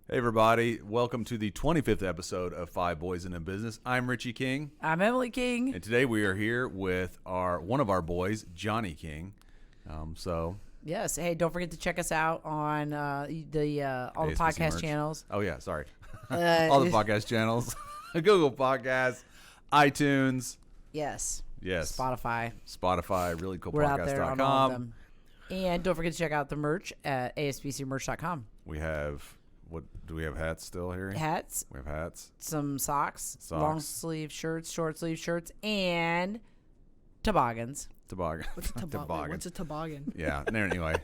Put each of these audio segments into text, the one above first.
Hey everybody, welcome to the 25th episode of Five Boys in a Business. I'm Richie King. I'm Emily King. And today we are here with one of our boys, Johnny King. Yes, hey, don't forget to check us out on all the podcast merch. channels. Oh yeah, sorry. All the podcast channels. Google Podcasts, iTunes. Yes. Spotify, reallycoolpodcast.com. We're out there on all of them. And don't forget to check out the merch at aspcmerch.com. We have... do we have hats still here? Hats. We have hats. Some socks. Long sleeve shirts, short sleeve shirts, and toboggans. Toboggan. What's a toboggan? What's a toboggan? Yeah. Anyway,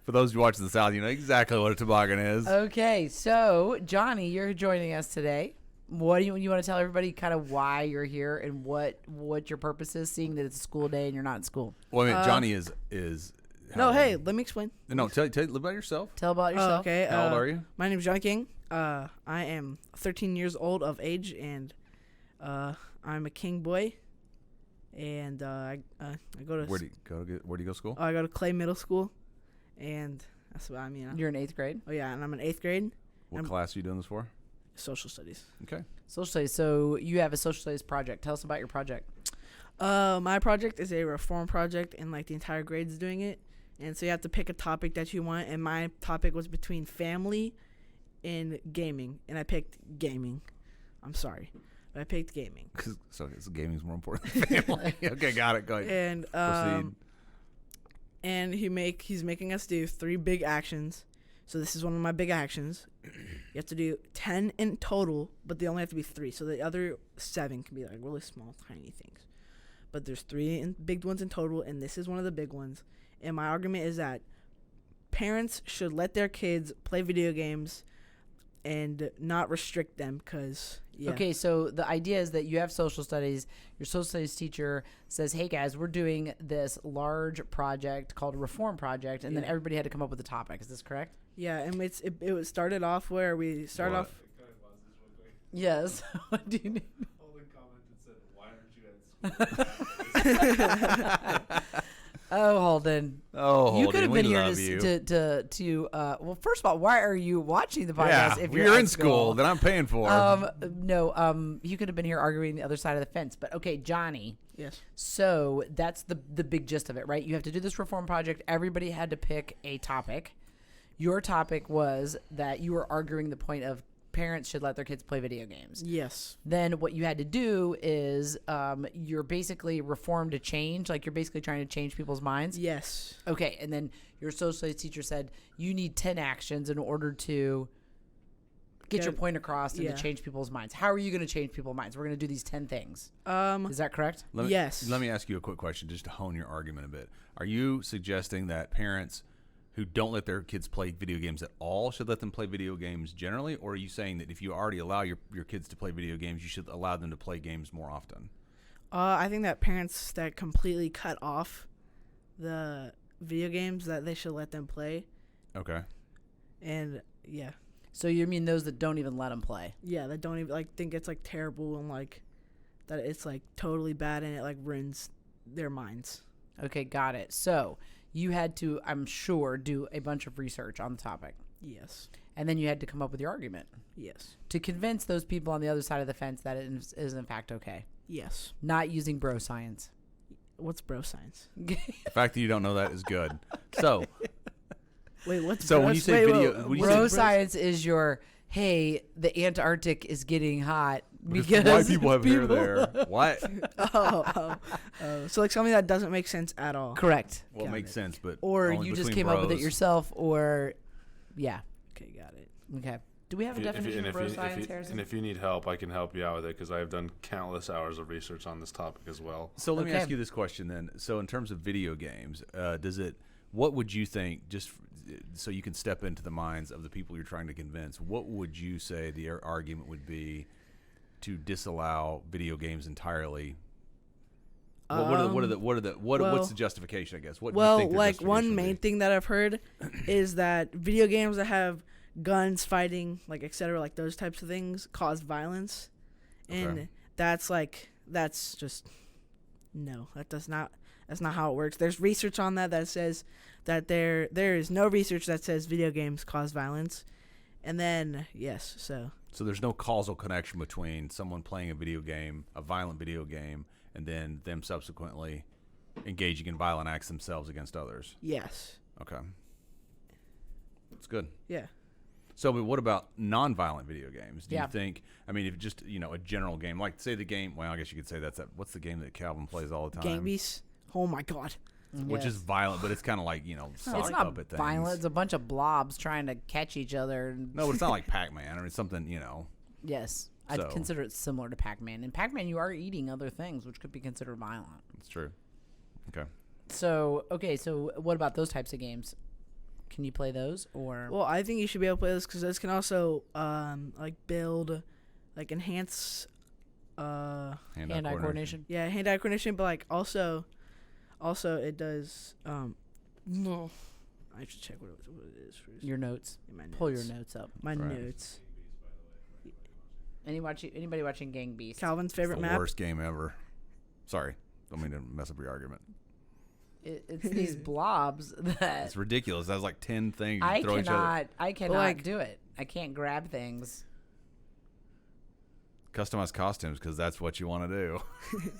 for those who watch in the South, you know exactly what a toboggan is. Okay, so Johnny, you're joining us today. What do you want to tell everybody kind of why you're here and what your purpose is, seeing that it's a school day and you're not in school? Well, I mean, Johnny is No, hey, let me explain. No, tell about yourself. Tell about yourself. Okay. How old are you? My name is Johnny King. I am 13 years old of age, and I'm a King boy. And I go to Where do you go to school? I go to Clay Middle School, and that's what I mean. You're in 8th grade? Oh yeah, and I'm in 8th grade. What class are you doing this for? Social studies. Okay. Social studies. So you have a social studies project. Tell us about your project. My project is a reform project, and like the entire grade's doing it. And so you have to pick a topic that you want, and my topic was between family and gaming, and I picked gaming. I'm sorry, but I picked gaming. So gaming's more important than family. Okay, got it. Go ahead. And Proceed. And he's making us do 3 big actions. So this is one of my big actions. You have to do 10 in total, but they only have to be 3. So the other 7 can be like really small, tiny things. But there's 3 big ones in total, and this is one of the big ones. And my argument is that parents should let their kids play video games and not restrict them because, yeah. Okay, so the idea is that you have social studies. Your social studies teacher says, hey, guys, we're doing this large project called a reform project, and then everybody had to come up with a topic. Is this correct? Yeah, and it started off where we started off. Yes. What do you need? Holden commented and said, why aren't you at school? Oh, Holden. Oh, Holden, you could have been here to to well, first of all, why are you watching the podcast yeah, if you're in school that I'm paying for? No, you could have been here arguing the other side of the fence. But okay, Johnny. Yes. So that's the big gist of it, right? You have to do this reform project. Everybody had to pick a topic. Your topic was that you were arguing the point of parents should let their kids play video games. Yes. Then what you had to do is you're basically reform to change. Like you're basically trying to change people's minds. Yes. Okay. And then your social studies teacher said you need 10 actions in order to get your point across and to change people's minds. How are you going to change people's minds? We're going to do these 10 things. Is that correct? Yes. Let me ask you a quick question just to hone your argument a bit. Are you suggesting that parents who don't let their kids play video games at all should let them play video games generally? Or are you saying that if you already allow your kids to play video games, you should allow them to play games more often? I think that parents that completely cut off the video games, that they should let them play. Okay. And, yeah. So you mean those that don't even let them play? Yeah, that don't even, like, think it's, like, terrible and, like, that it's, like, totally bad and it, like, ruins their minds. Okay, got it. So you had to, I'm sure, do a bunch of research on the topic. Yes. And then you had to come up with your argument. Yes. To convince those people on the other side of the fence that it is in fact okay. Yes. Not using bro science. What's bro science? The fact that you don't know that is good. So, wait, what's so bro when you say video, when you bro say science is your, hey, the Antarctic is getting hot because white people have hair there. What? So like something that doesn't make sense at all. Correct. Well, it makes sense, but Or only you just between came up with it bros. yourself, or yeah. Okay, got it. Okay. Do we have a definition of bro science, Harrison? And if you need help, I can help you out with it because I have done countless hours of research on this topic as well. So let me Okay. ask you this question then. So in terms of video games, what would you think, just so you can step into the minds of the people you're trying to convince, what would you say the argument would be to disallow video games entirely? What's the justification, I guess? What do you think the like justification one would main be? thing that I've heard is that video games that have guns, fighting, like etc., like those types of things cause violence. And that's just no. That's not how it works. There's research on that says that there is no research that says video games cause violence. And then yes, so there's no causal connection between someone playing a video game, a violent video game, and then them subsequently engaging in violent acts themselves against others. yes, Okay. That's good. yeah. So, but what about non-violent video games? Do Yeah. you think? I mean, if just a general game, like say the game. Well, I guess you could say that's that. What's the game that Calvin plays all the time? Gang Beasts. Oh my God. Which is Yes. violent, but it's kind of like sock It's not puppet things. violent. It's a bunch of blobs trying to catch each other. No, but it's not like Pac-Man. I mean, it's something Yes. I'd So- consider it similar to Pac-Man. In Pac-Man, you are eating other things, which could be considered violent. It's true. Okay. So what about those types of games? Can you play those or? Well, I think you should be able to play this because this can also build, enhance, Hand-eye coordination. yeah, hand-eye coordination, but also it does. No, I should check what it is first. Your notes. In my Pull your notes. notes up. My Right. notes. Anybody watching Gang Beasts? Calvin's It's favorite the map. worst game ever. Sorry, don't mean to mess up your argument. It's these blobs that It's ridiculous. That's like 10 things you I throw each other. cannot do it. I can't grab things. Customize costumes because that's what you want to do.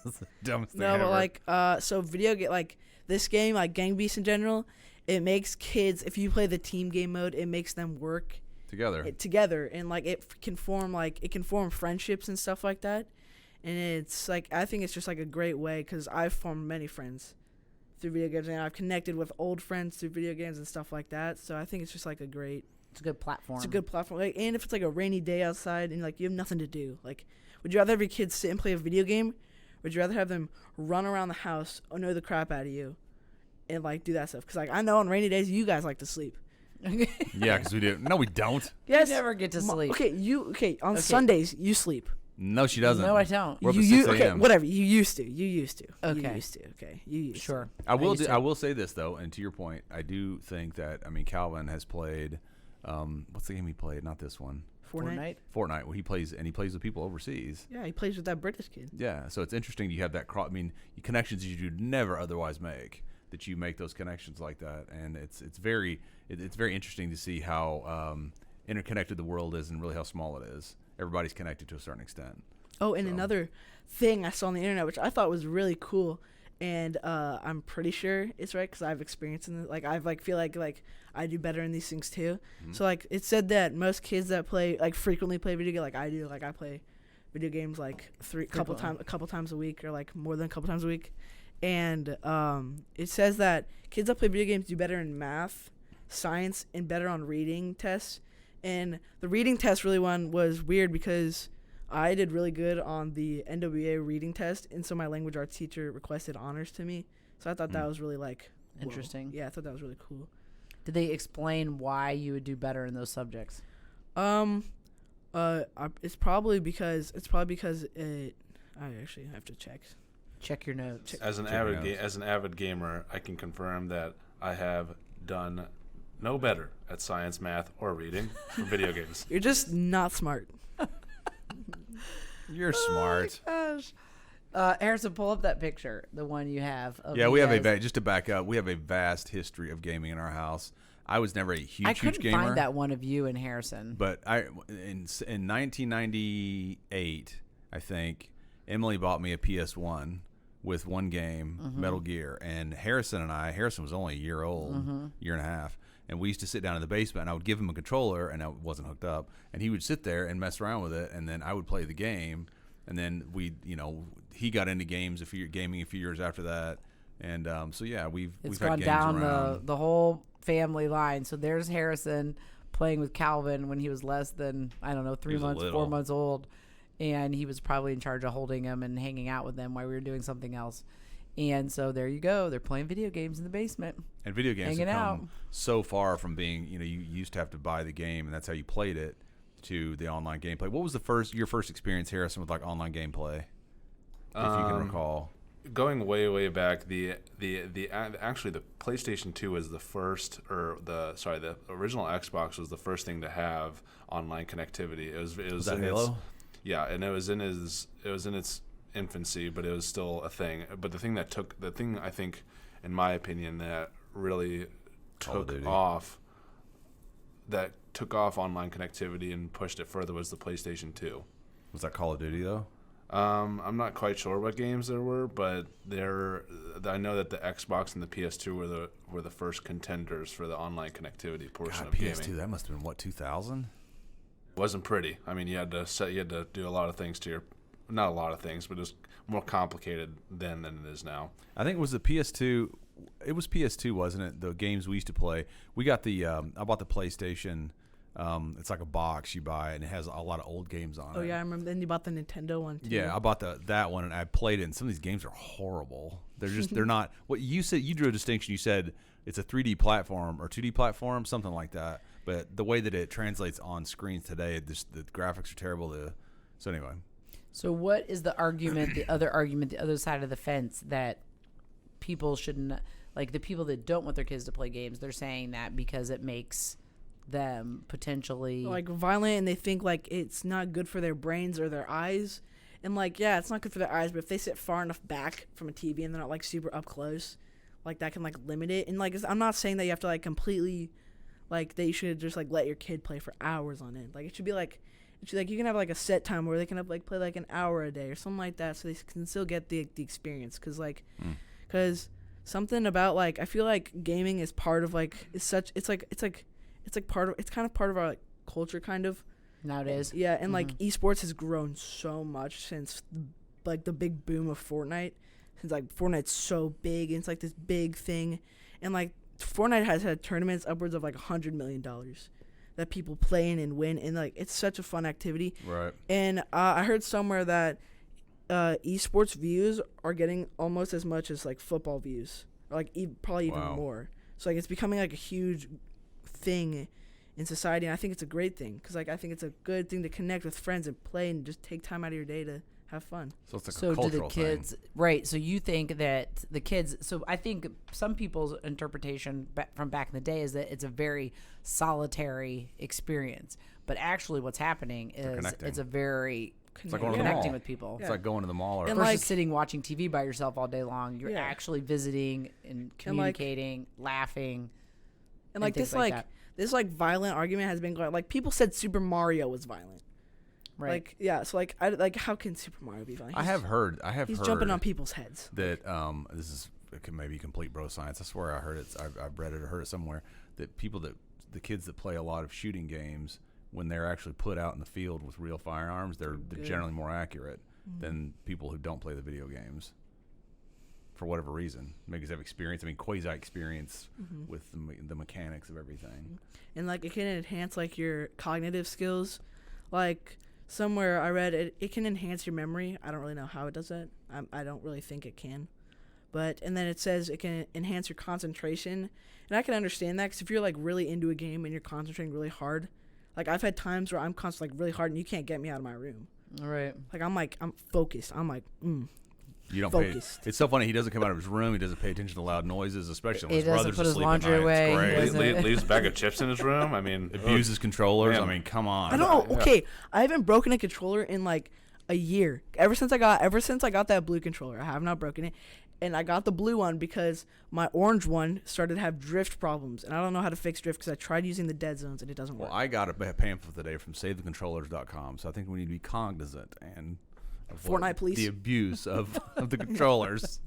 That's the dumbest thing No, ever. but so video game this game, like Gang Beasts in general, it makes kids. If you play the team game mode, it makes them work together. and it can form friendships and stuff like that. And it's I think it's just a great way because I've formed many friends through video games, and I've connected with old friends through video games and stuff like that. So I think it's just a great. It's a good platform. It's a good platform. And if it's a rainy day outside and you have nothing to do, would you rather have your kids sit and play a video game, or would you rather have them run around the house, annoy the crap out of you, and do that stuff? Because I know on rainy days you guys like to sleep. Yeah, because we do. No, we don't. Yes. You never get to sleep. Okay, on Sundays you sleep. No, she doesn't. No, I don't. We're up at 6 okay, a.m. whatever. You used to. Okay. You used to. Okay. You used Sure. I will used do. to. I will say this though, and to your point, I do think that Calvin has played. What's the game he played? Not this one. to. Fortnite. Fortnite. Where he plays with people overseas. Yeah, he plays with that British kid. Yeah, so it's interesting you have that connections you would never otherwise make. That you make those connections like that, and it's very interesting to see how interconnected the world is and really how small it is. Everybody's connected to a certain extent. Oh, and another thing I saw on the internet, which I thought was really cool, and I'm pretty sure it's right because I've experienced in it. Feel like I do better in these things too. Mm-hmm. So it said that most kids that play frequently play video games like I do. I play video games a couple times a week or more than a couple times a week, and it says that kids that play video games do better in math, science, and better on reading tests. And the reading test was weird because I did really good on the NWA reading test, and so my language arts teacher requested honors to me. So I thought that was really whoa. Interesting. Yeah, I thought that was really cool. Did they explain why you would do better in those subjects? It's probably because I actually have to check. Check your notes. As an avid gamer, I can confirm that I have done no better at science, math, or reading for video games. You're just not smart. You're smart. Gosh. Harrison, pull up that picture, the one you have. Of Yeah, you we have guys. just to back up, we have a vast history of gaming in our house. I was never a huge I couldn't gamer. find that one of you and Harrison. But in 1998, I think Emily bought me a PS1 with one game, Metal Gear, and Harrison was only a year old, year and a half, and we used to sit down in the basement, and I would give him a controller, and I wasn't hooked up, and he would sit there and mess around with it, and then I would play the game, and then he got into gaming a few years after that, and so yeah, we've It's had gone games down around. the whole family line. So there's Harrison playing with Calvin when he was less than 3 months, 4 months old, and he was probably in charge of holding him and hanging out with them while we were doing something else. And so there you go. They're playing video games in the basement. And video games hanging have come out. so far from being, you used to have to buy the game, and that's how you played it, to the online gameplay. What was your first experience, Harrison, with online gameplay, if you can recall? Going way back, actually the PlayStation 2 was the first, the original Xbox was the first thing to have online connectivity. It was that in Halo? Yeah, and it was in its infancy, but it was still a thing. But the thing I think, in my opinion, that really Call of took Duty. off, that took off online connectivity and pushed it further was the PlayStation 2. Was that Call of Duty though? I'm not quite sure what games there were, but I know that the Xbox and the PS2 were the first contenders for the online connectivity portion of PS2, gaming. that must have been what, 2000? It wasn't pretty. I mean, you had to do a lot of things to your, not a lot of things, but it was more complicated then than it is now. I think it was the PS2. It was PS2, wasn't it? The games we used to play. We got I bought the PlayStation. It's like a box you buy, and it has a lot of old games on it. Oh yeah, I remember. Then you bought the Nintendo one too. Yeah, I bought that one, and I played it. And some of these games are horrible. They're not. What you said, you drew a distinction. You said it's a 3D platform or 2D platform, something like that. But the way that it translates on screens today, the graphics are terrible. So anyway. So what is the argument? The other side of the fence that people shouldn't, like the people that don't want their kids to play games, they're saying that because it makes them potentially like violent, and they think like it's not good for their brains or their eyes, and like yeah, it's not good for their eyes, but if they sit far enough back from a TV and they're not like super up close, like that can like limit it. And like I'm not saying that you have to like completely like that you should just like let your kid play for hours on end. Like it should be like you can have like a set time where they can have like play like an hour a day or something like that, so they can still get the experience. Because something about like I feel like gaming is part of like it's kind of part of our like culture kind of nowadays. Yeah, and like esports has grown so much since like the big boom of Fortnite. Since like Fortnite's so big and it's like this big thing, and like Fortnite has had tournaments upwards of like $100 million that people play in and win, and like it's such a fun activity. Right. And I heard somewhere that esports views are getting almost as much as like football views, or like probably even more. So like it's becoming like a huge thing in society, and I think it's a great thing because like I think it's a good thing to connect with friends and play and just take time out of your day to have fun. So it's like so a cultural do the kids thing. Right, so you think that the kids, so I think some people's interpretation from back in the day is that it's a very solitary experience, but actually what's happening is it's a very it's like going to the connecting mall. with people. It's like going to the mall or And versus like, sitting watching TV by yourself all day long. You're actually visiting and communicating, laughing, and like this like that. This like violent argument has been going. Like people said Super Mario was violent. Right. Like yeah, so like how can Super Mario be violent? I have heard he's jumping on people's heads. That this is maybe complete bro science. I swear I heard it. I've read it or heard it somewhere that the kids that play a lot of shooting games, when they're actually put out in the field with real firearms, they're generally more accurate than people who don't play the video games. For whatever reason, maybe they have experience. I mean, quasi experience with the mechanics of everything. And like it can enhance like your cognitive skills. Like somewhere I read it can enhance your memory. I don't really know how it does that. I don't really think it can. And then it says it can enhance your concentration. And I can understand that because if you're like really into a game and you're concentrating really hard, like I've had times where I'm concentrating like really hard and you can't get me out of my room. All right. Like I'm focused. I'm like You don't focused. pay. It's so funny. He doesn't come out of his room. He doesn't pay attention to loud noises, especially when He his doesn't brother's put his asleep laundry at night. away. It's great. Leaves a bag of chips in his room. I mean, Abuses controllers. Man. I mean, come on. I don't know. Okay, I haven't broken a controller in like a year. Ever since I got that blue controller, I have not broken it. And I got the blue one because my orange one started to have drift problems, and I don't know how to fix drift because I tried using the dead zones and it doesn't work. Well, I got a pamphlet today from SaveTheControllers.com, so I think we need to be cognizant and of Fortnite police. the abuse of the controllers.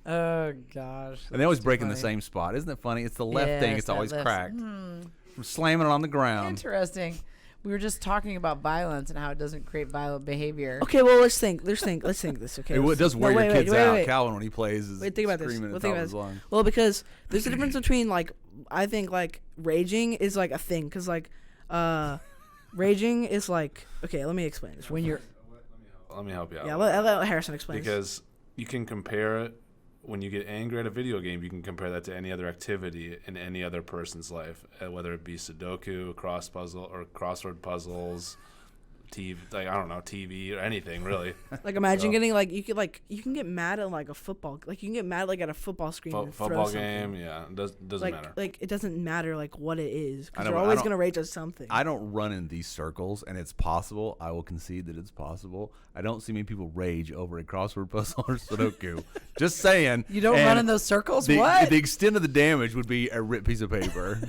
Oh gosh. And they always break in the same spot. Isn't it funny? It's the left thing. Yes, It's that always left- cracked. From slamming it on the ground. Interesting. We were just talking about violence and how it doesn't create violent behavior. Okay, well let's think this. Okay, It does wear your kids out. Calvin, when he plays, is think about this. screaming at Think the top about of his this. lungs. Well, because there's a difference between like I think like raging is like a thing because like raging is like okay. Let me explain this. When you're let me help you out. Yeah, let Harrison explain. Because you can compare it when you get angry at a video game. You can compare that to any other activity in any other person's life, whether it be Sudoku, crossword puzzles, TV, like I don't know, TV or anything really. Like imagine getting like you can get mad at like a football, like you can get mad like at a football screen. And Football throw game, yeah, it doesn't matter. Like it doesn't matter like what it is, because I know, you're but always gonna rage at something. I don't run in these circles, and it's possible. I will concede that it's possible. I don't see many people rage over a crossword puzzle or Sudoku. Just saying. You don't run in those circles? What? The extent of the damage would be a ripped piece of paper.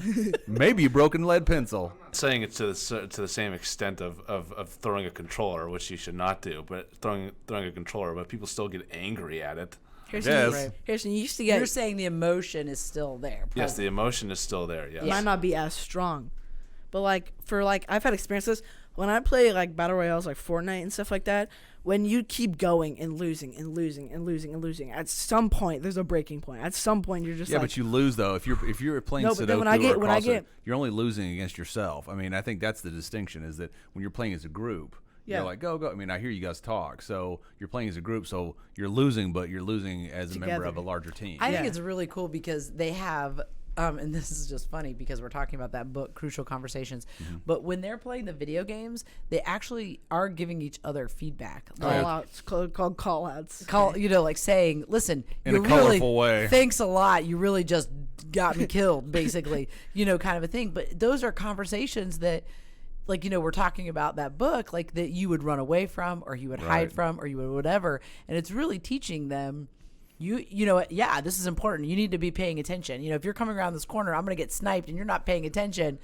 Maybe a broken lead pencil. Saying it to the same extent of throwing a controller, which you should not do, but throwing a controller, but people still get angry at it. Harrison, you used to get. You're saying the emotion is still there. Present. Yes, the emotion is still there. Yes. It might not be as strong, but like I've had experiences when I play like battle royales like Fortnite and stuff like that. When you keep going and losing and losing and losing and losing, at some point there's a breaking point. At some point you're just but you lose though. If you're playing Sudoku you're only losing against yourself. I mean, I think that's the distinction, is that when you're playing as a group, you're like go. I mean, I hear you guys talk, so you're playing as a group, so you're losing, but you're losing as a member of a larger team. I think it's really cool because they have. And this is just funny because we're talking about that book, Crucial Conversations. Mm-hmm. But when they're playing the video games, they actually are giving each other feedback. Callouts, called callouts. Like saying, listen, in a colorful way. Thanks a lot. You really just got me killed, basically, kind of a thing. But those are conversations that, like, we're talking about that book, like that you would run away from, or you would hide from, or you would whatever. And it's really teaching them. This is important. You need to be paying attention. If you're coming around this corner, I'm going to get sniped, and you're not paying attention.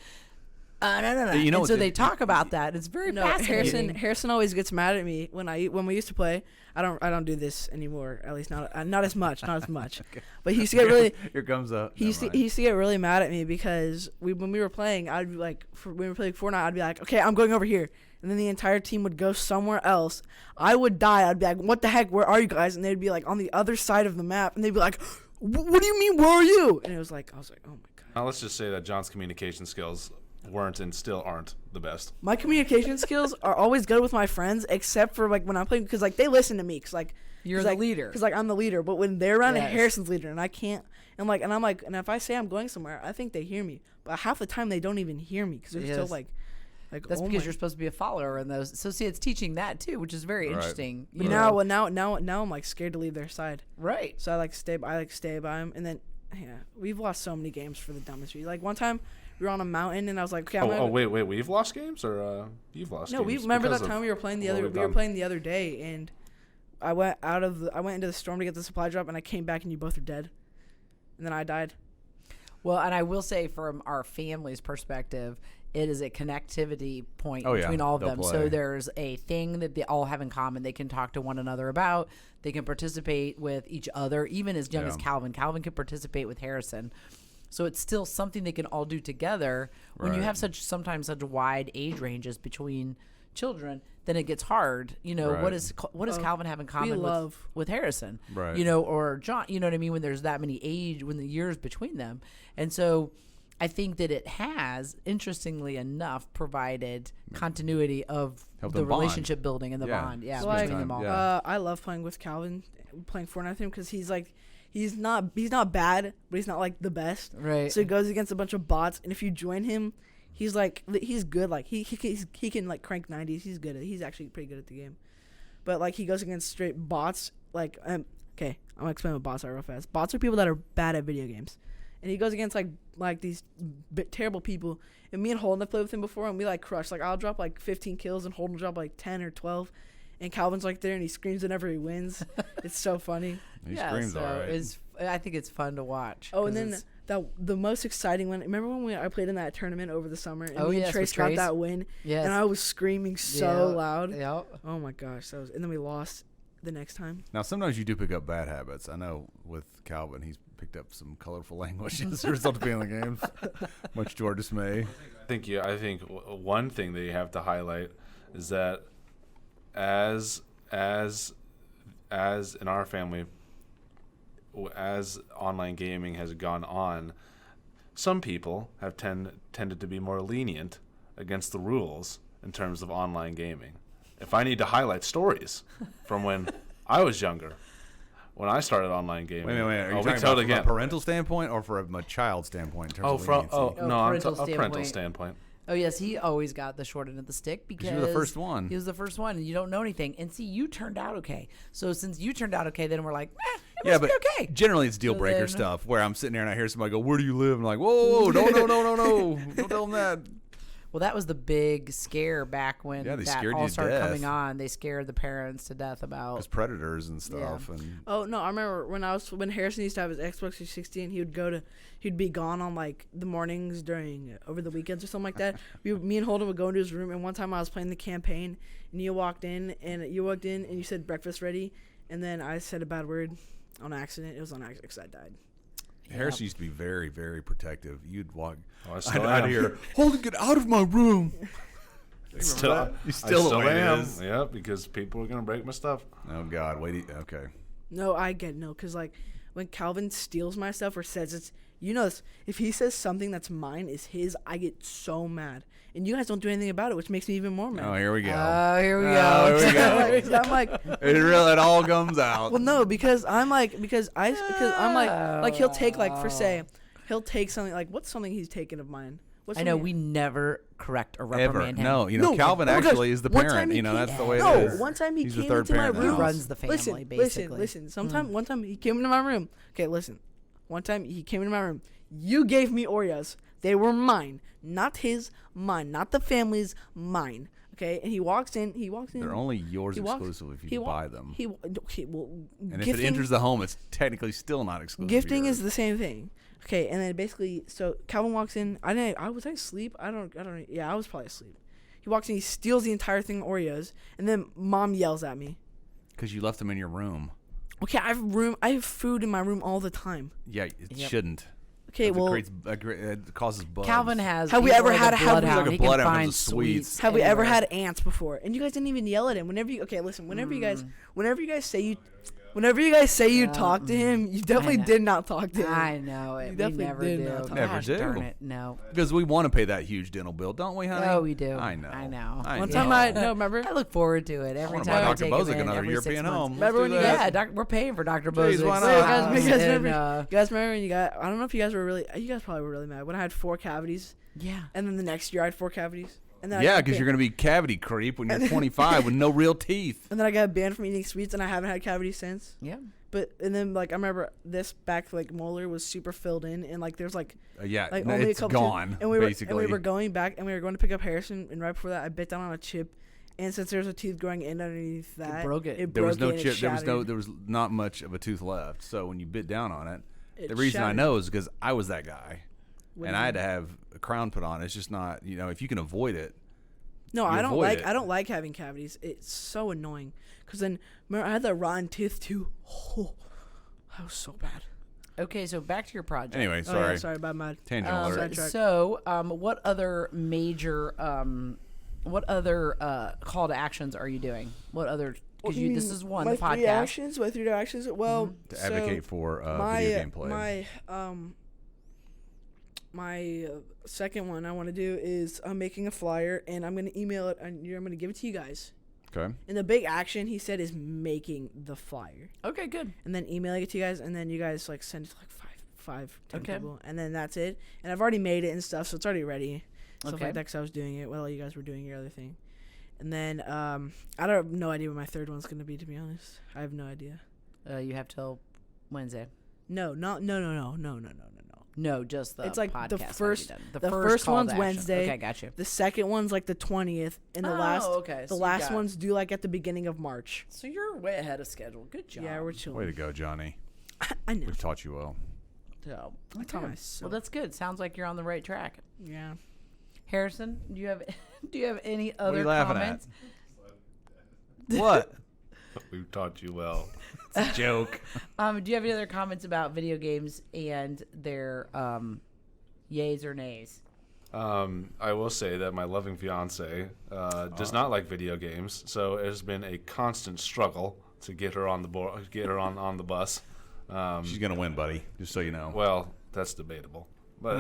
No. And so they talk about that. It's very fascinating. Harrison always gets mad at me when we used to play. I don't do this anymore. At least not as much. Okay. But he used to get really. Here comes up. He used to get really mad at me because when we were playing, I'd be like, when we were playing Fortnite, I'd be like, okay, I'm going over here. And then the entire team would go somewhere else. I would die. I'd be like, what the heck? Where are you guys? And they'd be like on the other side of the map. And they'd be like, what do you mean? Where are you? And I was like, oh my God. Now let's just say that John's communication skills weren't and still aren't the best. My communication skills are always good with my friends, except for like when I'm playing, because like they listen to me, because like you're the leader. Because like I'm the leader. But when they're around, Harrison's leader, and I can't. And I'm like, and if I say I'm going somewhere, I think they hear me. But half the time they don't even hear me because they're still like. That's because you're supposed to be a follower in those. So see, it's teaching that too, which is very interesting. But now I'm like scared to leave their side. Right. So I stay by them, and then we've lost so many games for the dumbest reason. Like one time we were on a mountain, and I was like, okay, wait, we've lost games, or you've lost? No, games we remember that time we were playing the other day, and I went into the storm to get the supply drop, and I came back, and you both are dead, and then I died. Well, and I will say from our family's perspective, it is a connectivity point between all of them. Play. So there's a thing that they all have in common. They can talk to one another about. They can participate with each other, even as young as Calvin. Calvin can participate with Harrison. So it's still something they can all do together. When you have sometimes such wide age ranges between children, then it gets hard. What does Calvin have in common with Harrison? Right. Or John. You know what I mean? When there's that many when the years between them, and so. I think that it has, interestingly enough, provided continuity of the relationship building and the bond. Yeah, so between them all. I love playing with Calvin, playing Fortnite with him, because he's not bad, but he's not like the best. Right. So he goes against a bunch of bots, and if you join him, he's good. Like he can like crank 90s. He's good. He's actually pretty good at the game. But like he goes against straight bots. Like okay, I'm gonna explain what bots are real fast. Bots are people that are bad at video games. And he goes against like these terrible people. And me and Holden have played with him before, and we like crush. Like I'll drop like 15 kills, and Holden will drop like 10 or 12. And Calvin's like there, and he screams whenever he wins. It's so funny. He screams all right. I think it's fun to watch. Oh, and then the most exciting one. Remember when I played in that tournament over the summer, and me and Trace got that win? Yes. And I was screaming so loud. Yeah. Oh my gosh, and then we lost the next time. Now sometimes you do pick up bad habits. I know with Calvin, he's picked up some colorful language as a result of being in the games, much to our dismay. I think one thing that you have to highlight is that as in our family, as online gaming has gone on, some people have tended to be more lenient against the rules in terms of online gaming. If I need to highlight stories from when I was younger, when I started online gaming. Wait. Are you talking about from a parental standpoint or from a child standpoint in terms of leniency? I'm a parental standpoint. Oh, yes, he always got the short end of the stick because you were the first one. He was the first one, and you don't know anything. And see, you turned out okay. So since you turned out okay, then we're like, it must be okay. Generally it's deal breaker stuff where I'm sitting there and I hear somebody go, "Where do you live?" And I'm like, "Whoa, no, don't tell them that." Well, that was the big scare back when they that scared all you to started death. coming on. They scared the parents to death about Because predators and stuff. And Oh no, I remember when Harrison used to have his Xbox 360 and he'd be gone on like the mornings during over the weekends or something like that. Me and Holden would go into his room, and one time I was playing the campaign and you walked in and you said breakfast ready, and then I said a bad word on accident. It was on accident because I died. Harrison used to be very, very protective. You'd walk out of here. Holden, get out of my room. You still the way it am. is. Yeah, because people are gonna break my stuff. Oh God, wait. Okay. No, I get no, because like when Calvin steals my stuff or says it's, this, if he says something that's mine is his, I get so mad. And you guys don't do anything about it, which makes me even more mad. Oh, here we go. Here we Oh, go. here we go. I'm like, It all comes out. well, no, because I'm like he'll take like he'll take something like, what's something he's taken of mine? What's I know something- we never correct or Ever. reprimand him. No, No, Calvin because actually is the one time parent. he That's came- the way No, it is. one time He's the came third into my parent room. now. He runs the family, listen, basically. Listen. One time he came into my room. Okay, listen. One time he came into my room. You gave me Oreos. They were mine, not his. Mine, not the family's. Mine. Okay, and he walks in. They're only yours he walks- exclusive if he you wa- buy them. And And if it enters the home, it's technically still not exclusive. gifting yours. is the same thing. Okay, and then basically, so Calvin walks in. Was I asleep? I don't. Yeah, I was probably asleep. He walks in. He steals the entire thing of Oreos, and then Mom yells at me. Because you left them in your room. Okay, I have food in my room all the time. Yeah, it Yep. shouldn't. Okay, It well, it causes bugs. Calvin has. Have we he's ever like had a a- have we- bloodhound. like a He can bloodhound find with sweets. have we ever anywhere. had ants before? And you guys didn't even yell at him. Whenever you guys say you talk to him, you definitely know. did not talk to him. I know it. You we definitely never did do. not talk. Never Gosh, do. darn it. No. Because we want to pay that huge dental bill, don't we, honey? Oh, we do. I know. I know. One time remember? I look forward to it every wanna time buy I Dr. take Bozic him in another every European 6 months. home. Remember Let's when do you that. Yeah, we're paying for Dr. Jeez, Bozic. why not? You guys remember? And, You guys remember when you got? I don't know if you guys were really. You guys probably were really mad when I had 4 cavities, yeah. and then the next year I had 4 cavities, and then Yeah, because you're going to be cavity creep when you're 25 with no real teeth. And then I got banned from eating sweets, and I haven't had cavities since. Yeah. But and then like I remember this back like molar was super filled in, and like there's like Yeah, like no, only it's a couple gone, teeth, and we basically. were going back, and we were going to pick up Harrison, and right before that I bit down on a chip, and since there's a tooth growing in underneath that, broke it. There was no and it chip. shattered. There was not much of a tooth left. So when you bit down on it, It the reason I shattered. know is because I was that guy, What and do you I had mean? to have a crown put on. It's just not, if you can avoid it. No, you I don't avoid like it. I don't like having cavities. It's so annoying. Cause then remember I had that rotten tooth too. Oh, that was so bad. Okay, so back to your project. Anyway, Oh, sorry. yeah, sorry, bad. Tangent alert. sidetrack. So, what other major, call to actions are you doing? What other? Because this is one, the my podcast. My 3 actions. Well, To so advocate for my video game play. my second one I want to do is I'm making a flyer, and I'm gonna email it, and I'm gonna give it to you guys. Okay. And the big action he said is making the flyer, Okay, good. and then emailing it to you guys, and then you guys like send it to like 10 Okay. people, and then that's it. And I've already made it and stuff, so it's already ready. Stuff Okay. like that, 'cause I was doing it while you guys were doing your other thing. And then I don't have no idea what my third one's gonna be, to be honest. I have no idea. You have till Wednesday. No. No, just the It's like podcast. the already first- done. the first call to one's action. Wednesday. Okay, got you. The second one's like the 20th, and the okay. the So you last got- one's due like at the beginning of March. So you're way ahead of schedule. Good job. Yeah, we're Way chilling. to go, Johnny. I know. We've taught you well. So, I taught okay. myself. Well, that's good. Sounds like you're on the right track. Yeah. Harrison, do you have any are other you laughing at? comments? What? We've taught you well. It's a joke. Do you have any other comments about video games and their yays or nays? I will say that my loving fiance does not like video games, so it has been a constant struggle to get her on the board, get her on the bus. She's gonna win, buddy. Just so you know. Well, that's debatable, but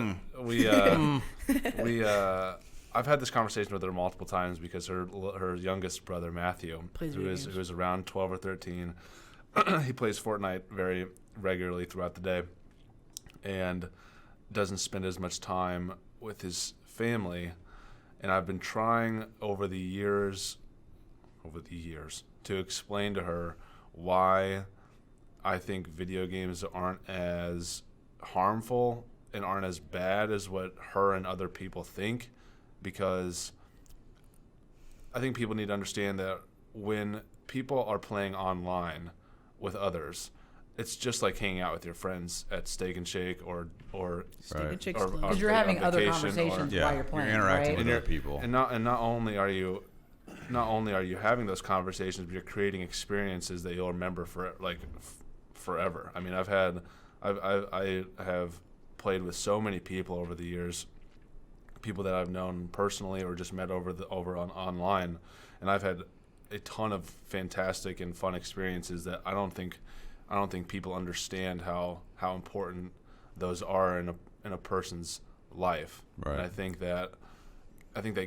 I've had this conversation with her multiple times because her youngest brother Matthew, Plays who video is games. around 12 or 13, he plays Fortnite very regularly throughout the day, and doesn't spend as much time with his family And I've been trying over the years to explain to her why I think video games aren't as harmful and aren't as bad as what her and other people think, because I think people need to understand that when people are playing online with others, it's just like hanging out with your friends at Steak and Shake or Steak and Shake's or closed. Because you're having other vacation, conversations Yeah, while you're playing, you're interacting right? with other people. and not only are you having those conversations, but you're creating experiences that you'll remember for forever. I mean, I have played with so many people over the years, people that I've known personally or just met over on online, and I've had a ton of fantastic and fun experiences that I don't think people understand how important those are in a person's life. Right. And I think that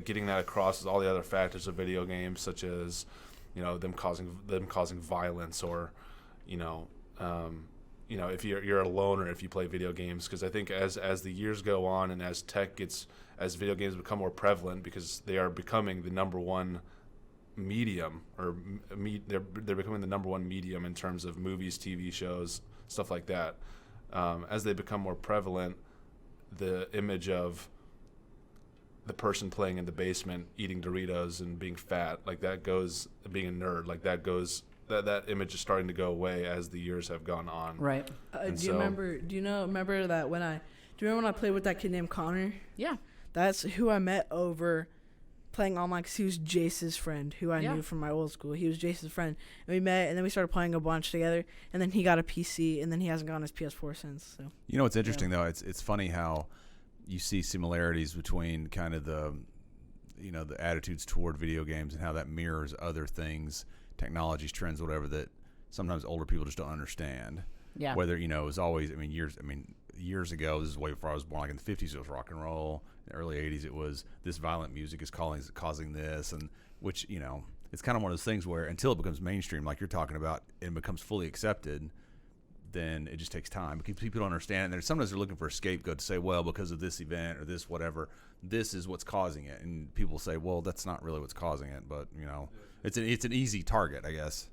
getting that across is all the other factors of video games, such as, them causing violence, or, if you're a loner if you play video games, because I think as the years go on and as video games become more prevalent, because they are becoming the number one medium, or they're becoming the number one medium in terms of movies, TV shows, stuff like that. As they become more prevalent, the image of the person playing in the basement eating Doritos and being fat, like that goes, being a nerd, like that goes, that image is starting to go away as the years have gone on. Right. Do you remember that when I played with that kid named Connor? Yeah. That's who I met over playing online, because he was Jace's friend, who I knew from my old school. He was Jace's friend. And we met, and then we started playing a bunch together, and then he got a PC, and then he hasn't gotten his PS4 since. So. What's interesting, though? It's funny how you see similarities between kind of the attitudes toward video games and how that mirrors other things, technologies, trends, whatever, that sometimes older people just don't understand. Yeah. Whether, it was always, years ago, this is way before I was born, like in the 50s, it was rock and roll. In the early 80s, it was this violent music is causing this, and which, it's kind of one of those things where until it becomes mainstream, like you're talking about, and becomes fully accepted, then it just takes time because people don't understand it. And sometimes they're looking for a scapegoat to say, well, because of this event or this whatever, this is what's causing it. And people say, well, that's not really what's causing it, but it's an easy target, I guess.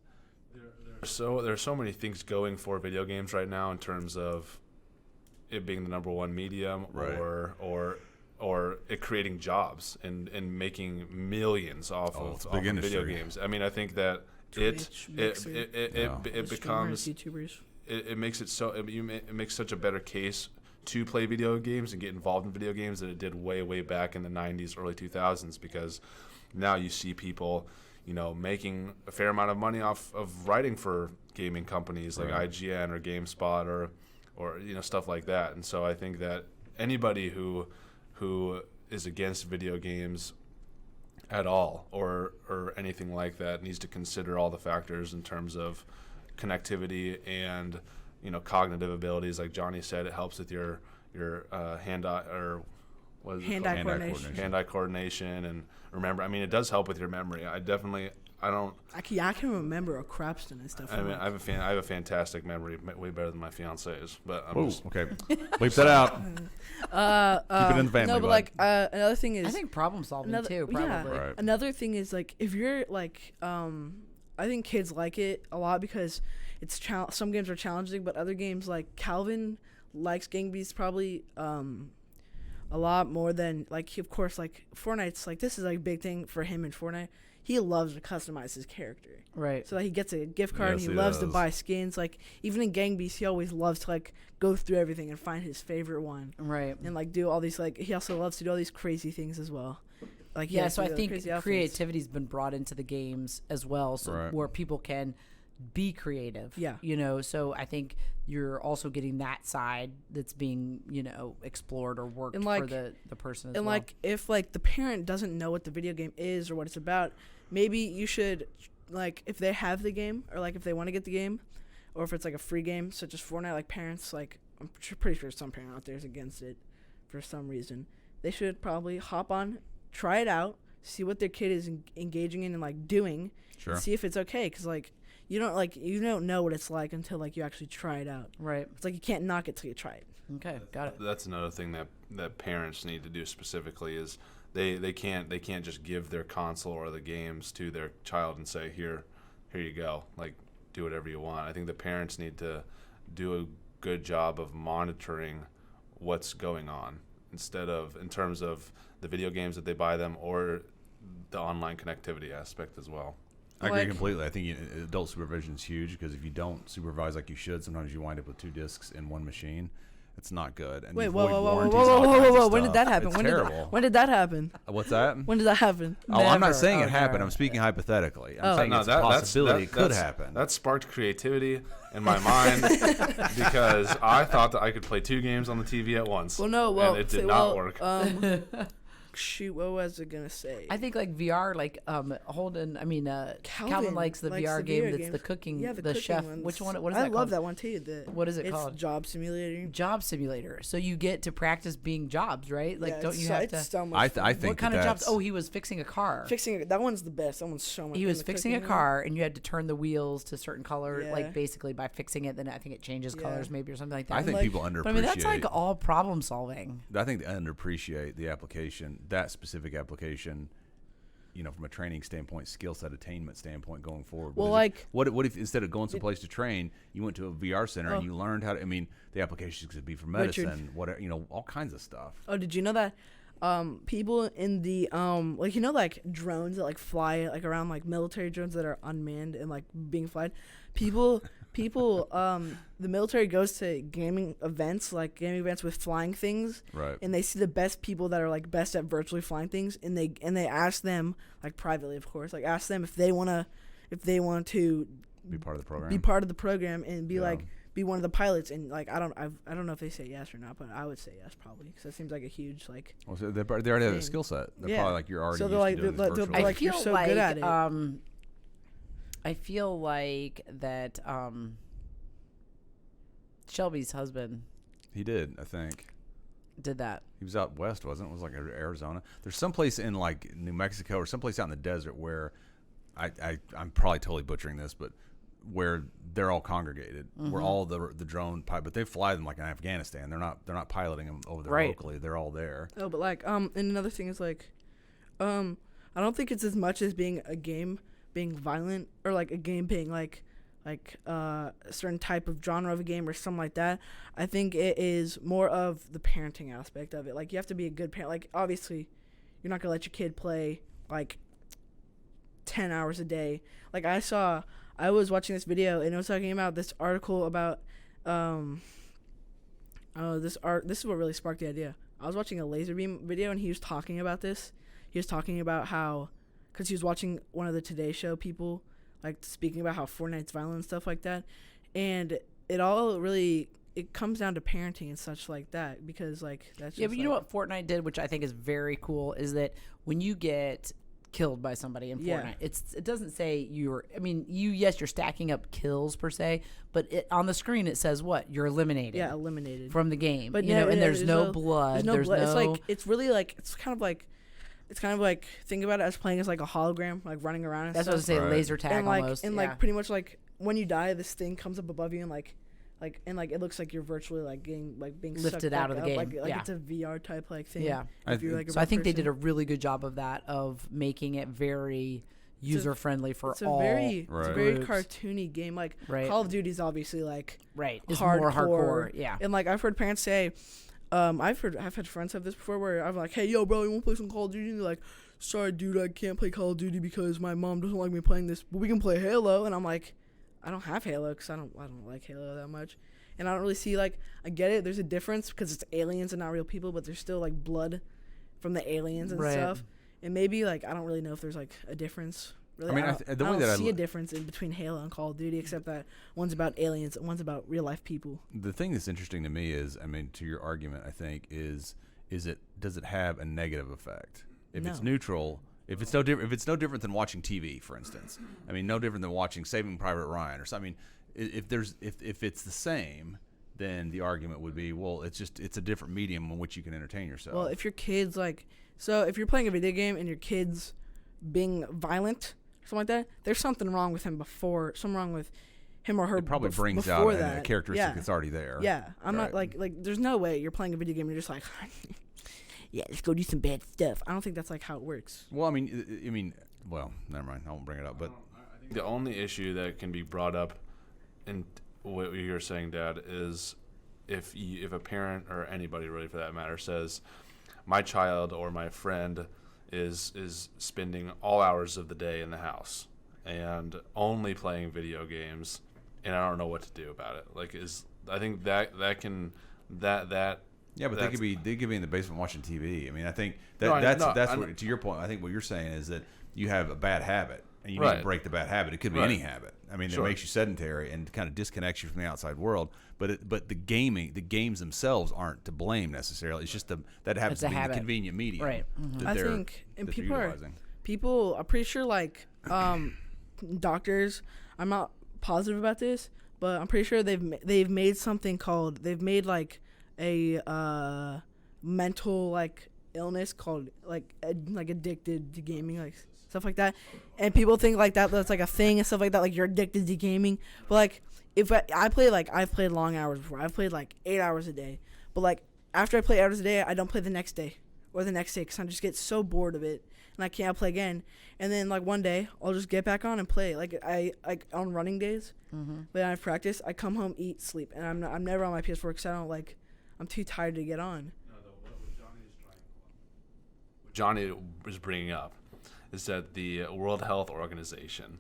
There's so many things going for video games right now in terms of it being the number one medium, right, or it creating jobs and making millions off of video games. I mean, I think that Twitch, it becomes YouTubers. It makes it so it makes such a better case to play video games and get involved in video games than it did way back in the 90s, early 2000s, because now you see people making a fair amount of money off of writing for gaming companies like IGN or GameSpot or stuff like that. And so I think that anybody who is against video games at all or anything like that needs to consider all the factors in terms of connectivity and cognitive abilities. Like Johnny said, it helps with your hand-eye coordination, and remember. I mean, it does help with your memory. I can remember a crap ton of stuff. I mean, I have a fantastic memory, way better than my fiance's. But okay, bleep that out. Keep it in the family. No, but another thing is, I think problem solving too. Probably. Yeah. Right. Another thing is if you're I think kids like it a lot because it's some games are challenging, but other games like Calvin likes Gang Beasts probably a lot more than of course Fortnite's this is a big thing for him in Fortnite. He loves to customize his character. Right. So he gets a gift card and he loves to buy skins. Even in Gang Beasts, he always loves to go through everything and find his favorite one. Right. And do all these he also loves to do all these crazy things as well. So I think creativity's been brought into the games as well, so where people can be creative. Yeah. So I think you're also getting that side that's being, explored or worked for the person as well. And if the parent doesn't know what the video game is or what it's about, maybe you should if they have the game or if they want to get the game, or if it's a free game such as Fortnite, parents I'm pretty sure some parent out there is against it for some reason. They should probably hop on, try it out, see what their kid is engaging in and doing, and see if it's okay. Because you don't know what it's like until you actually try it out. Right. It's you can't knock it till you try it. Okay, got it. That's another thing that parents need to do specifically is they can't just give their console or the games to their child and say, here you go, like, do whatever you want. I think the parents need to do a good job of monitoring what's going on in terms of the video games that they buy them or the online connectivity aspect as well. I agree completely. I think adult supervision is huge, because if you don't supervise like you should, sometimes you wind up with 2 discs in one machine. It's not good. And wait, you whoa, void whoa, whoa, warranties whoa, and all whoa, kinds whoa, of whoa! When did stuff. that happen? It's When terrible. did that happen? What's that? When did that happen? Oh, I'm not Never. saying it Oh, happened. never. I'm speaking hypothetically. I'm Oh. saying No, it's a possibility. It could that's- happen. That sparked creativity in my mind because I thought that I could play 2 games on the TV at once. Well, no, well, and it did not work. Shoot, what was I gonna say? I think like VR, like Calvin likes the VR game that's the cooking, yeah, the cooking chef. ones. Which one? What is I that love called? that one too. What is it it's called? Job Simulator. Job simulator. So you get to practice being jobs, right? Like, Yeah, don't you have to? So much I fun. think What kind of that jobs? that's- Oh, he was fixing a car. Fixing that one's the best. That one's so much. He in was the fixing a cooking one. car, and you had to turn the wheels to certain color. Yeah. Like, basically by fixing it, then I think it changes Yeah. colors, maybe, or something like that. I think like- people underappreciate. But I mean, that's like all problem solving. I think they underappreciate the application, that specific application, from a training standpoint, skill set attainment standpoint going forward. Well, what if instead of going someplace to train, you went to a VR center and you learned how to, the applications could be for medicine, Richard. whatever, all kinds of stuff. Oh, did you know that people in the drones that like fly like around, like military drones that are unmanned and like being flied, people the military goes to gaming events with flying things, Right. and they see the best people that are like best at virtually flying things, and they ask them, like privately of course, like ask them if they want to Be part of the program. be part of the program and be Yeah. like be one of the pilots, and like I don't know if they say yes or not, but I would say yes probably, because that seems like a huge like Well, so they already have a thing. skill set. They're Yeah. probably like, you're already So used they're like- to doing they're- this they're virtually. like, you're so good at it. I feel like that Shelby's husband He did, I think. did that. He was out west, wasn't it? It was like Arizona. There's someplace in like New Mexico or someplace out in the desert where I'm probably totally butchering this, but where they're all congregated, where all the drone pilot, but they fly them like in Afghanistan. They're not piloting them over there Right. locally. They're all there. Oh, but like and another thing is like I don't think it's as much as being a game being violent, or like a game being like a certain type of genre of a game or something like that. I think it is more of the parenting aspect of it. Like, you have to be a good parent. Like, obviously you're not gonna let your kid play like 10 hours a day. Like, I was watching this video, and it was talking about this article about this is what really sparked the idea. I was watching a laser beam video, and he was talking about this. He was talking about how, because he was watching one of the Today Show people, like, speaking about how Fortnite's violent and stuff like that. And it comes down to parenting and such like that, because, like, that's Yeah, just but you know what Fortnite did, which I think is very cool, is that when you get killed by somebody in Yeah. Fortnite, it doesn't say you're stacking up kills per se, but on the screen it says what? You're eliminated. Yeah, eliminated. From the game. But and there's no blood. There's no blood. It's like, it's really like, it's kind of like think about it as playing as like a hologram, like running around and That's what I stuff. was saying, Right. laser tag And like almost. and like pretty much like when you die, this thing comes up above you, and like it looks like you're virtually like being Lifted sucked out of back the up, game. like Yeah. it's a VR type like thing. Yeah. If you're, like, a So I real think they person. did a really good job of that, of making it very user friendly for It's a all. very groups. cartoony game. Like Right. Call of Duty's obviously like Right. It's more hardcore. Yeah. And like I've heard parents say, I've had friends have this before where I'm like, hey, yo, bro, you want to play some Call of Duty? And they're like, sorry, dude, I can't play Call of Duty because my mom doesn't like me playing this, but we can play Halo. And I'm like, I don't have Halo because I don't like Halo that much. And I don't really see, like, I get it, there's a difference because it's aliens and not real people, but there's still, like, blood from the aliens and Right. stuff. And maybe, like, I don't really know if there's, like, a difference. Really, I mean, I don't see a difference in between Halo and Call of Duty, except that one's about aliens and one's about real life people. The thing that's interesting to me is, to your argument, I think does it have a negative effect? If it's No. neutral, if it's no different than watching TV, for instance. No different than watching Saving Private Ryan or something. If it's the same, then the argument would be, well, it's a different medium in which you can entertain yourself. Well, if your kid's if you're playing a video game and your kid's being violent or something like that, there's something wrong with him something wrong with him or her. it probably brings out a characteristic that's already there. Yeah, I'm Right. not like there's no way you're playing a video game and you're just like, yeah, let's go do some bad stuff. I don't think that's like how it works. Well, well, never mind. I won't bring it up. But I think the only issue that can be brought up in what you're saying, Dad, is if a parent or anybody really for that matter says, my child or my friend is spending all hours of the day in the house and only playing video games, and I don't know what to do about it. I think that yeah, but they could be in the basement watching TV. I mean, I think to your point. I think what you're saying is that you have a bad habit and you need to break the bad habit. It could be any habit. I mean, it makes you sedentary and kind of disconnects you from the outside world. But the games themselves aren't to blame necessarily. It's just that happens to be the convenient medium. Right. Mm-hmm. I think, and people are pretty sure doctors. I'm not positive about this, but I'm pretty sure they've made something called a mental illness called addicted to gaming, stuff like that, and people think that's a thing and stuff like that, you're addicted to gaming. But if I play I've played long hours before. I've played 8 hours a day, but after I play 8 hours a day, I don't play the next day or the next day because I just get so bored of it and I can't play again. And then one day I'll just get back on and play. I on running days, when I have practice, I come home, eat, sleep, and I'm never on my PS4 because I don't I'm too tired to get on. No, what Johnny was bringing up is that the World Health Organization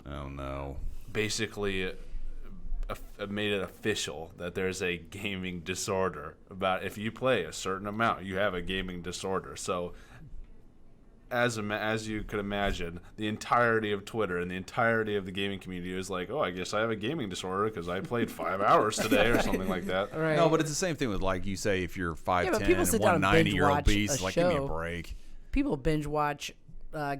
basically made it official that there's a gaming disorder. About if you play a certain amount, you have a gaming disorder. So as you could imagine, the entirety of Twitter and the entirety of the gaming community is oh, I guess I have a gaming disorder because I played 5 hours today or something like that. Right. No, but it's the same thing with you say if you're 5'10" and 190, you're obese. Give me a break. People binge watch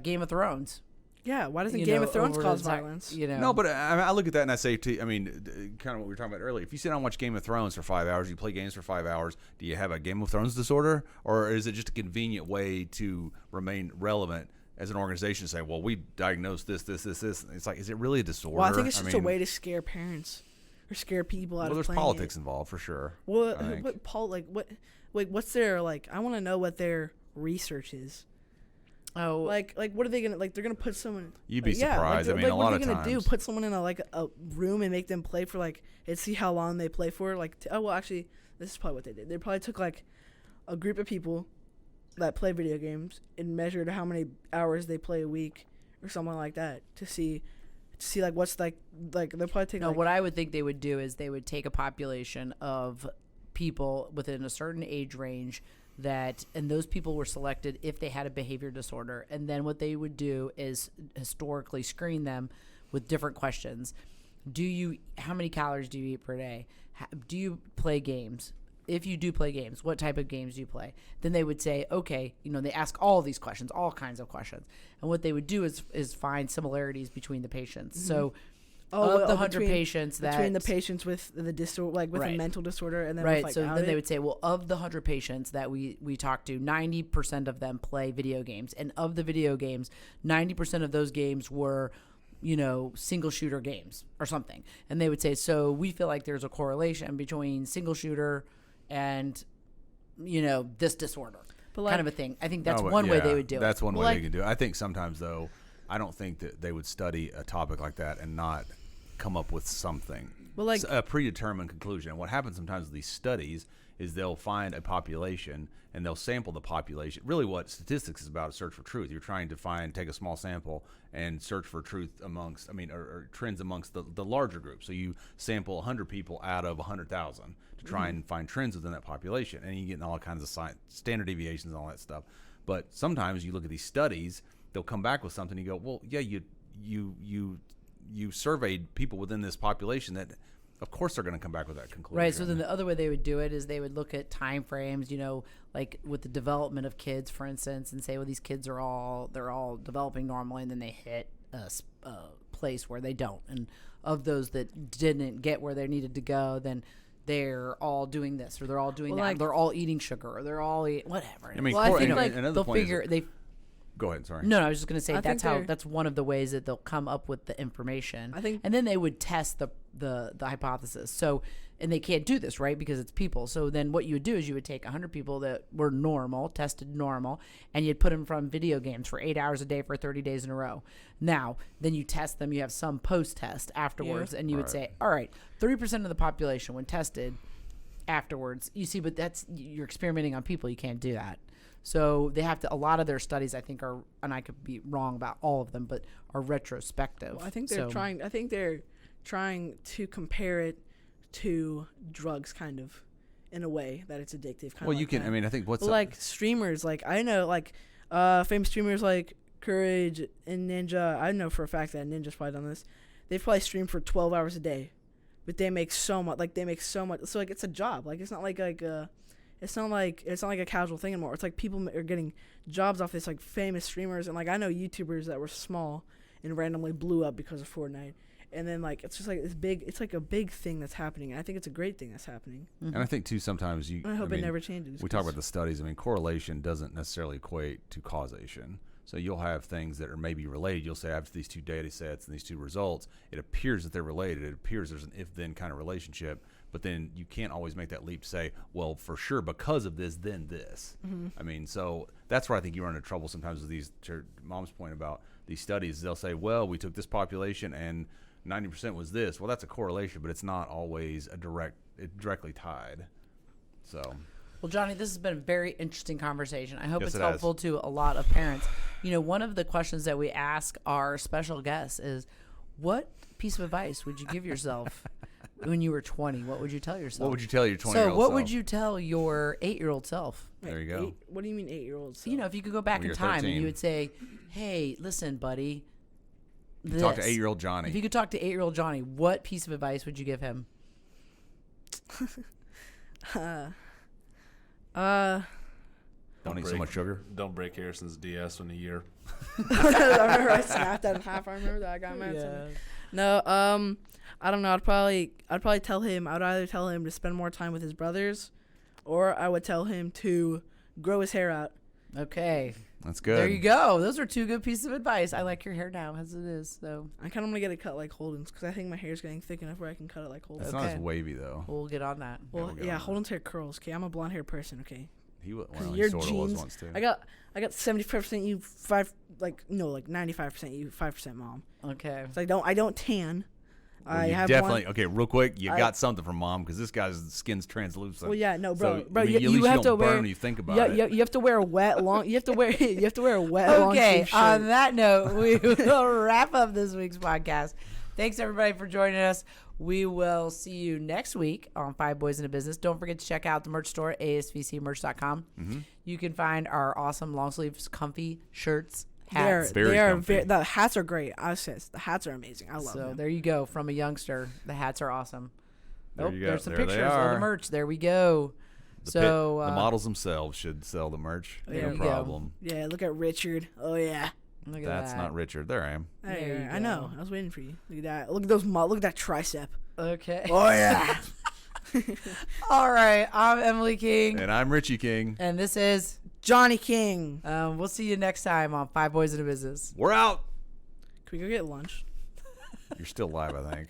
Game of Thrones. Yeah, why doesn't Game of Thrones cause violence? No, but I look at that and I say, kind of what we were talking about earlier. If you sit down and watch Game of Thrones for 5 hours, you play games for 5 hours, do you have a Game of Thrones disorder? Or is it just a convenient way to remain relevant as an organization to say, well, we diagnosed this? It's is it really a disorder? Well, I think it's just a way to scare parents or scare people out of playing it. Well, there's politics involved for sure. Well, what's their, I want to know what their research is. Oh, what are they gonna they're gonna put someone? You'd be surprised. A lot of times. What are they gonna do? Put someone in a room and make them play for and see how long they play for? Actually, this is probably what they did. They probably took a group of people that play video games and measured how many hours they play a week or something like that to see what's they'll probably take. No, what I would think they would do is they would take a population of people within a certain age range. And those people were selected if they had a behavior disorder. And then what they would do is historically screen them with different questions. How many calories do you eat per day? Do you play games? If you do play games, what type of games do you play? Then they would say, okay, they ask all these questions, all kinds of questions. And what they would do is find similarities between the patients. Mm-hmm. So of the 100 patients between the patients with the disorder, with a mental disorder, and then then they would say, well, of the 100 patients that we talked to, 90% of them play video games, and of the video games, 90% of those games were, single shooter games or something. And they would say, so we feel like there's a correlation between single shooter and this disorder, kind of a thing. I think that's one way they would do it. That's one way they could do it. I think sometimes though, I don't think that they would study a topic like that and not come up with something, a predetermined conclusion. And what happens sometimes with these studies is they'll find a population and they'll sample the population. Really what statistics is about is search for truth. You're trying to take a small sample and search for truth amongst, or trends amongst the larger group. So you sample 100 people out of 100,000 to try and find trends within that population. And you get all kinds of standard deviations and all that stuff. But sometimes you look at these studies, they'll come back with something. You go, well, yeah, you surveyed people within this population that, of course, they're going to come back with that conclusion. Right. So then the other way they would do it is they would look at time frames, with the development of kids, for instance, and say, well, these kids they're all developing normally, and then they hit a place where they don't. And of those that didn't get where they needed to go, then they're all doing this, or they're all doing that. They're all eating sugar, or they're all whatever. I mean, I think another point is Go ahead. Sorry. No, I was just going to say that's one of the ways that they'll come up with the information. I think, and then they would test the hypothesis. So and they can't do this, right? Because it's people. So then what you would do is you would take 100 people that were normal, tested normal, and you'd put them from video games for 8 hours a day for 30 days in a row. Now, then you test them. You have some post-test afterwards, and you would say, all right, 30% of the population when tested afterwards. You see, but you're experimenting on people. You can't do that. So they have to, a lot of their studies, I think, are, and I could be wrong about all of them, but are retrospective. Well, I think they're trying to compare it to drugs, kind of, in a way that it's addictive. Kind Well, of you can. that. I mean, I think what's like streamers, like I know, like famous streamers like Courage and Ninja. I know for a fact that Ninja's probably done this. They've probably streamed for 12 hours a day, but they make so much. Like they make so much. So like it's a job. Like it's not like it's not like a casual thing anymore. It's like people are getting jobs off this, like famous streamers, and like I know YouTubers that were small and randomly blew up because of Fortnite. And then like it's just like it's like a big thing that's happening. And I think it's a great thing that's happening. And I think too sometimes I hope it never changes. We talk about the studies. I mean, correlation doesn't necessarily equate to causation. So you'll have things that are maybe related. You'll say after these two data sets and these two results, it appears that they're related. It appears there's an if-then kind of relationship. But then you can't always make that leap to say, well, for sure, because of this, then this. I mean, so that's where I think you run into trouble sometimes with these, to Mom's point about these studies. They'll say, well, we took this population and 90% was this. Well, that's a correlation, but it's not always directly tied. So, well, Johnny, this has been a very interesting conversation. I hope Yes, it's it helpful to a lot of parents. You know, one of the questions that we ask our special guests is, what piece of advice would you give yourself when you were 20? What would you tell yourself? what would you tell your 20-year-old So, self? what would you tell your 8-year-old self? There you go. What do you mean 8-year-olds? You know, if you could go back When in you're time 13. and you would say, hey, listen, buddy. Talk to this. 8-year-old Johnny. If you could talk to 8-year-old Johnny, what piece of advice would you give him? Don't eat so much sugar. Don't break Harrison's DS in a year. I remember I snapped that in half. I remember that. I got mad. No, I don't know. I'd probably tell him. I'd either tell him to spend more time with his brothers, or I would tell him to grow his hair out. Okay. That's good. There you go. Those are two good pieces of advice. I like your hair now as it is. So I kind of want to get it cut like Holden's because I think my hair's getting thick enough where I can cut it like Holden. That's Okay. not as wavy though. we'll get on that. Well, we'll get yeah, on that. Holden's hair curls. Okay, I'm a blonde hair person. Okay, He because well, your he sort of was genes. once too. I got 75% you, 95% you, 5% mom. Okay. So I don't tan. Well, I you have definitely one. okay. Real quick, you got something from Mom because this guy's skin's translucent. Well, yeah, no, bro, So, bro, I mean, at you least have you to don't burn wear. when you think about Yeah, it. you have to wear a wet long. You have to wear a wet long Okay. sleeve shirt. On that note, we will wrap up this week's podcast. Thanks everybody for joining us. We will see you next week on Five Boys in a Business. Don't forget to check out the merch store, asvcmerch.com. You can find our awesome long sleeves, comfy shirts, hats. Very comfy. The hats are great. I says the hats are amazing. I love So them. there you go. From a youngster, the hats are awesome. There you go. There's some There they pictures of are. the merch. There we go. So the models themselves should sell the merch. There No you go. problem. Yeah, look at Richard. Oh yeah. look at That's that. not Richard. There I am. There Hey, you I know. go. I was waiting for you. Look at that. Look at those. Look at that tricep. Okay. Oh yeah. All right. I'm Emily King, And I'm Richie King. and this is. Johnny King. We'll see you next time on Five Boys in a Business. We're out. Can we go get lunch? You're still live, I think.